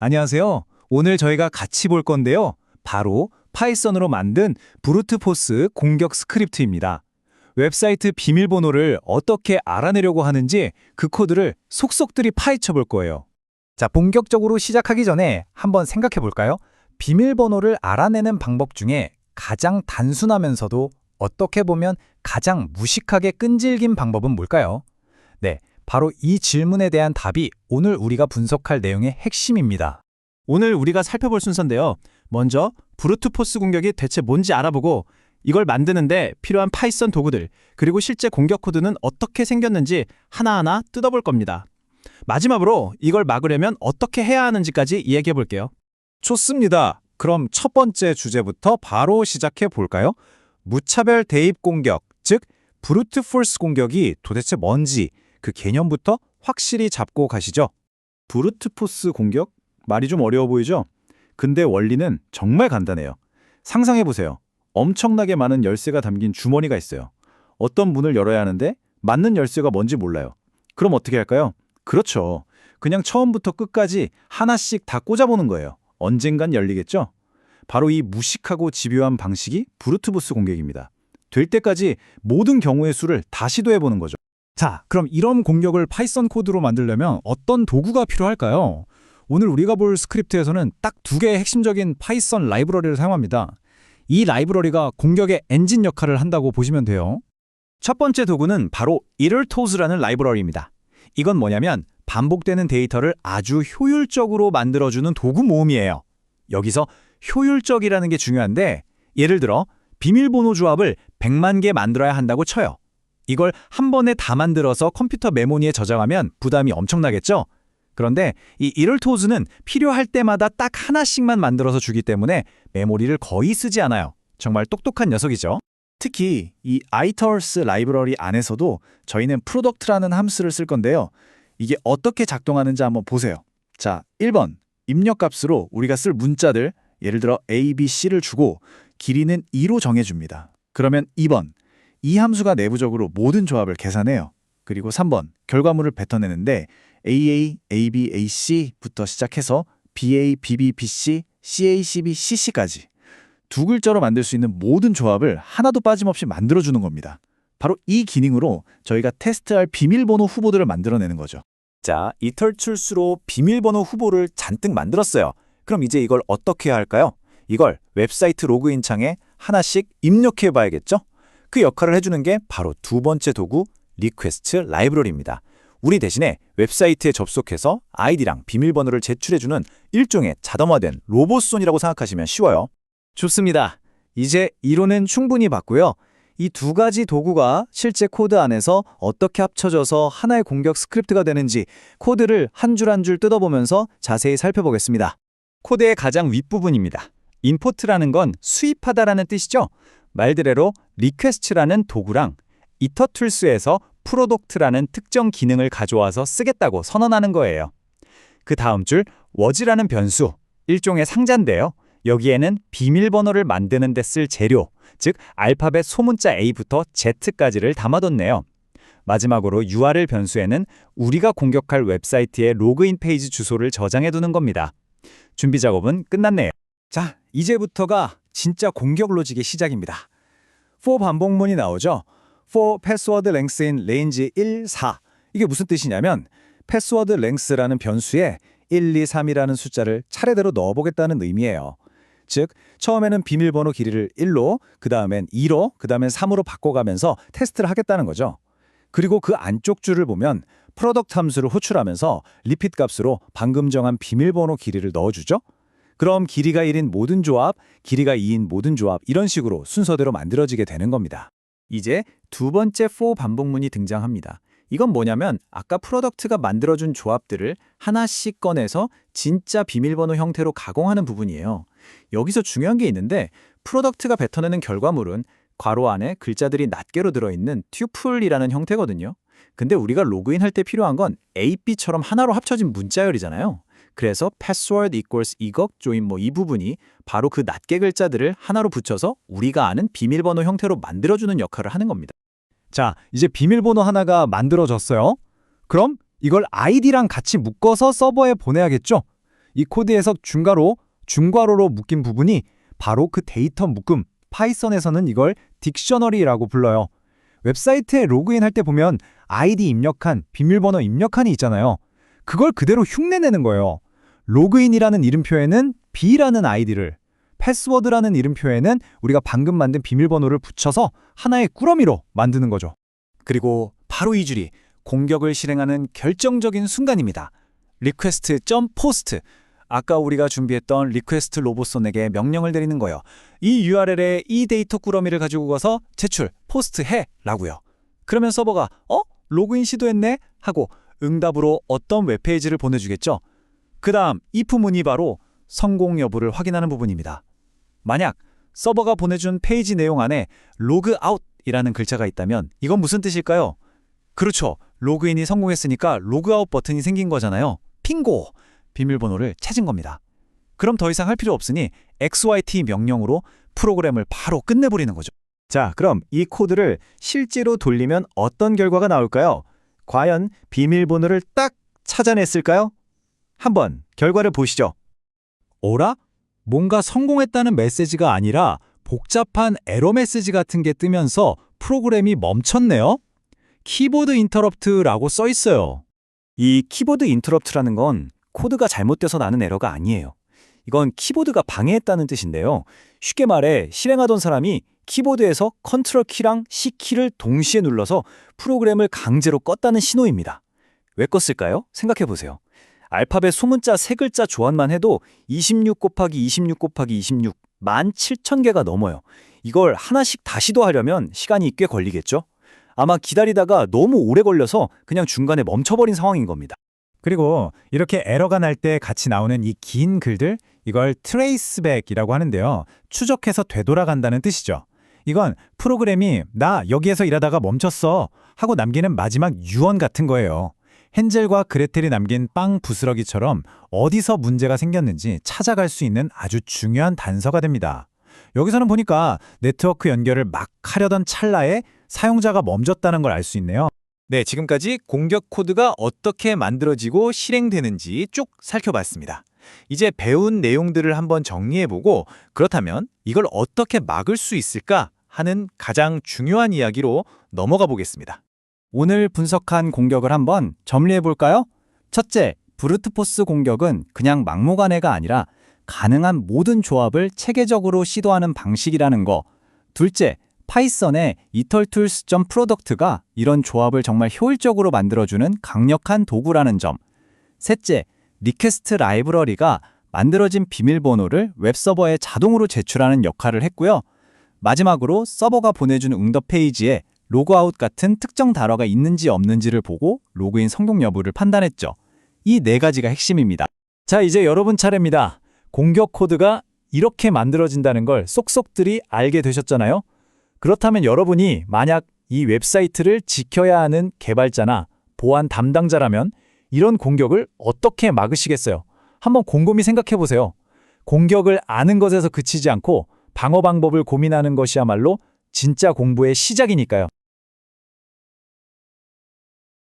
안녕하세요. 오늘 저희가 같이 볼 건데요. 바로 파이썬으로 만든 브루트포스 공격 스크립트입니다. 웹사이트 비밀번호를 어떻게 알아내려고 하는지 그 코드를 속속들이 파헤쳐 볼 거예요. 자, 본격적으로 시작하기 전에 한번 생각해 볼까요? 비밀번호를 알아내는 방법 중에 가장 단순하면서도 어떻게 보면 가장 무식하게 끈질긴 방법은 뭘까요? 네, 바로 이 질문에 대한 답이 오늘 우리가 분석할 내용의 핵심입니다. 오늘 우리가 살펴볼 순서인데요. 먼저 브루트포스 공격이 대체 뭔지 알아보고 이걸 만드는데 필요한 파이썬 도구들, 그리고 실제 공격 코드는 어떻게 생겼는지 하나하나 뜯어볼 겁니다. 마지막으로 이걸 막으려면 어떻게 해야 하는지까지 이야기해 볼게요. 좋습니다. 그럼 첫 번째 주제부터 바로 시작해 볼까요? 무차별 대입 공격, 즉 브루트포스 공격이 도대체 뭔지 그 개념부터 확실히 잡고 가시죠. 브루트포스 공격? 말이 좀 어려워 보이죠? 근데 원리는 정말 간단해요. 상상해 보세요. 엄청나게 많은 열쇠가 담긴 주머니가 있어요. 어떤 문을 열어야 하는데 맞는 열쇠가 뭔지 몰라요. 그럼 어떻게 할까요? 그렇죠. 그냥 처음부터 끝까지 하나씩 다 꽂아보는 거예요. 언젠간 열리겠죠? 바로 이 무식하고 집요한 방식이 브루트포스 공격입니다. 될 때까지 모든 경우의 수를 다 시도해보는 거죠. 자, 그럼 이런 공격을 파이썬 코드로 만들려면 어떤 도구가 필요할까요? 오늘 우리가 볼 스크립트에서는 딱 두 개의 핵심적인 파이썬 라이브러리를 사용합니다. 이 라이브러리가 공격의 엔진 역할을 한다고 보시면 돼요. 첫 번째 도구는 바로 itterToS라는 라이브러리입니다. 이건 뭐냐면 반복되는 데이터를 아주 효율적으로 만들어주는 도구 모음이에요. 여기서 효율적이라는 게 중요한데 예를 들어 비밀번호 조합을 100만 개 만들어야 한다고 쳐요. 이걸 한 번에 다 만들어서 컴퓨터 메모리에 저장하면 부담이 엄청나겠죠? 그런데 이 itterToS는 필요할 때마다 딱 하나씩만 만들어서 주기 때문에 메모리를 거의 쓰지 않아요. 정말 똑똑한 녀석이죠. 특히 이 iter's 라이브러리 안에서도 저희는 product라는 함수를 쓸 건데요. 이게 어떻게 작동하는지 한번 보세요. 자, 1번 입력값으로 우리가 쓸 문자들, 예를 들어 A, B, C를 주고 길이는 2로 정해줍니다. 그러면 2번, 이 함수가 내부적으로 모든 조합을 계산해요. 그리고 3번, 결과물을 뱉어내는데 AA, AB, AC부터 시작해서 BA, BB, BC, CA, CB, CC까지 두 글자로 만들 수 있는 모든 조합을 하나도 빠짐없이 만들어주는 겁니다. 바로 이 기능으로 저희가 테스트할 비밀번호 후보들을 만들어내는 거죠. 자, itterToS로 비밀번호 후보를 잔뜩 만들었어요. 그럼 이제 이걸 어떻게 해야 할까요? 이걸 웹사이트 로그인 창에 하나씩 입력해 봐야겠죠? 그 역할을 해주는 게 바로 두 번째 도구 리퀘스트 라이브러리입니다. 우리 대신에 웹사이트에 접속해서 아이디랑 비밀번호를 제출해주는 일종의 자동화된 로봇손이라고 생각하시면 쉬워요. 좋습니다. 이제 이론은 충분히 봤고요. 이 두 가지 도구가 실제 코드 안에서 어떻게 합쳐져서 하나의 공격 스크립트가 되는지 코드를 한 줄 한 줄 뜯어보면서 자세히 살펴보겠습니다. 코드의 가장 윗부분입니다. import라는 건 수입하다라는 뜻이죠. 말대로 request라는 도구랑 itterToS에서 product라는 특정 기능을 가져와서 쓰겠다고 선언하는 거예요. 그 다음 줄 was라는 변수, 일종의 상자인데요. 여기에는 비밀번호를 만드는 데 쓸 재료, 즉 알파벳 소문자 A부터 Z까지를 담아뒀네요. 마지막으로 URL 변수에는 우리가 공격할 웹사이트의 로그인 페이지 주소를 저장해두는 겁니다. 준비 작업은 끝났네요. 자, 이제부터가 진짜 공격 로직의 시작입니다. for 반복문이 나오죠. for password length in range 1, 4. 이게 무슨 뜻이냐면 패스워드 length라는 변수에 1, 2, 3이라는 숫자를 차례대로 넣어보겠다는 의미예요. 즉, 처음에는 비밀번호 길이를 1로, 그 다음엔 2로, 그 다음엔 3으로 바꿔가면서 테스트를 하겠다는 거죠. 그리고 그 안쪽 줄을 보면 product 함수를 호출하면서 repeat 값으로 방금 정한 비밀번호 길이를 넣어주죠. 그럼 길이가 1인 모든 조합, 길이가 2인 모든 조합 이런 식으로 순서대로 만들어지게 되는 겁니다. 이제 두 번째 for 반복문이 등장합니다. 이건 뭐냐면 아까 프로덕트가 만들어준 조합들을 하나씩 꺼내서 진짜 비밀번호 형태로 가공하는 부분이에요. 여기서 중요한 게 있는데 프로덕트가 뱉어내는 결과물은 괄호 안에 글자들이 낱개로 들어있는 튜플이라는 형태거든요. 근데 우리가 로그인할 때 필요한 건 A, B처럼 하나로 합쳐진 문자열이잖아요. 그래서 password equals 이것 join 이 부분이 바로 그 낱개 글자들을 하나로 붙여서 우리가 아는 비밀번호 형태로 만들어주는 역할을 하는 겁니다. 자, 이제 비밀번호 하나가 만들어졌어요. 그럼 이걸 아이디랑 같이 묶어서 서버에 보내야겠죠? 이 코드 해석 중괄호로 묶인 부분이 바로 그 데이터 묶음, 파이썬에서는 이걸 딕셔너리라고 불러요. 웹사이트에 로그인할 때 보면 아이디 입력한, 비밀번호 입력한이 있잖아요. 그걸 그대로 흉내내는 거예요. 로그인이라는 이름표에는 B라는 아이디를, 패스워드라는 이름표에는 우리가 방금 만든 비밀번호를 붙여서 하나의 꾸러미로 만드는 거죠. 그리고 바로 이 줄이 공격을 실행하는 결정적인 순간입니다. request.post. 아까 우리가 준비했던 리퀘스트 로봇손에게 명령을 내리는 거예요. 이 URL에 이 데이터 꾸러미를 가지고 가서 제출, 포스트해 라고요. 그러면 서버가 로그인 시도했네? 하고 응답으로 어떤 웹페이지를 보내주겠죠. 그 다음 if 문이 바로 성공 여부를 확인하는 부분입니다. 만약 서버가 보내준 페이지 내용 안에 로그아웃이라는 글자가 있다면 이건 무슨 뜻일까요? 그렇죠. 로그인이 성공했으니까 로그아웃 버튼이 생긴 거잖아요. 핑고! 비밀번호를 찾은 겁니다. 그럼 더 이상 할 필요 없으니 XYT 명령으로 프로그램을 바로 끝내버리는 거죠. 자, 그럼 이 코드를 실제로 돌리면 어떤 결과가 나올까요? 과연 비밀번호를 딱 찾아냈을까요? 한번 결과를 보시죠. 어라? 뭔가 성공했다는 메시지가 아니라 복잡한 에러 메시지 같은 게 뜨면서 프로그램이 멈췄네요? 키보드 인터럽트라고 써 있어요. 이 키보드 인터럽트라는 건 코드가 잘못돼서 나는 에러가 아니에요. 이건 키보드가 방해했다는 뜻인데요. 쉽게 말해 실행하던 사람이 키보드에서 컨트롤 키랑 C 키를 동시에 눌러서 프로그램을 강제로 껐다는 신호입니다. 왜 껐을까요? 생각해 보세요. 알파벳 소문자 3글자 조합만 해도 26 곱하기 26 곱하기 26, 17,000개가 넘어요. 이걸 하나씩 다 시도하려면 시간이 꽤 걸리겠죠? 아마 기다리다가 너무 오래 걸려서 그냥 중간에 멈춰버린 상황인 겁니다. 그리고 이렇게 에러가 날 때 같이 나오는 이 긴 글들, 이걸 트레이스백이라고 하는데요. 추적해서 되돌아간다는 뜻이죠. 이건 프로그램이 나 여기에서 일하다가 멈췄어 하고 남기는 마지막 유언 같은 거예요. 헨젤과 그레텔이 남긴 빵 부스러기처럼 어디서 문제가 생겼는지 찾아갈 수 있는 아주 중요한 단서가 됩니다. 여기서는 보니까 네트워크 연결을 막 하려던 찰나에 사용자가 멈췄다는 걸 알 수 있네요. 네, 지금까지 공격 코드가 어떻게 만들어지고 실행되는지 쭉 살펴봤습니다. 이제 배운 내용들을 한번 정리해보고 그렇다면 이걸 어떻게 막을 수 있을까 하는 가장 중요한 이야기로 넘어가 보겠습니다. 오늘 분석한 공격을 한번 정리해볼까요? 첫째, 브루트포스 공격은 그냥 막무가내가 아니라 가능한 모든 조합을 체계적으로 시도하는 방식이라는 거. 둘째, 파이썬의 etaltools.product가 이런 조합을 정말 효율적으로 만들어주는 강력한 도구라는 점. 셋째, 리퀘스트 라이브러리가 만들어진 비밀번호를 웹서버에 자동으로 제출하는 역할을 했고요. 마지막으로 서버가 보내준 응답 페이지에 로그아웃 같은 특정 단어가 있는지 없는지를 보고 로그인 성공 여부를 판단했죠. 이 네 가지가 핵심입니다. 자, 이제 여러분 차례입니다. 공격 코드가 이렇게 만들어진다는 걸 쏙쏙들이 알게 되셨잖아요? 그렇다면 여러분이 만약 이 웹사이트를 지켜야 하는 개발자나 보안 담당자라면 이런 공격을 어떻게 막으시겠어요? 한번 곰곰이 생각해 보세요. 공격을 아는 것에서 그치지 않고 방어 방법을 고민하는 것이야말로 진짜 공부의 시작이니까요.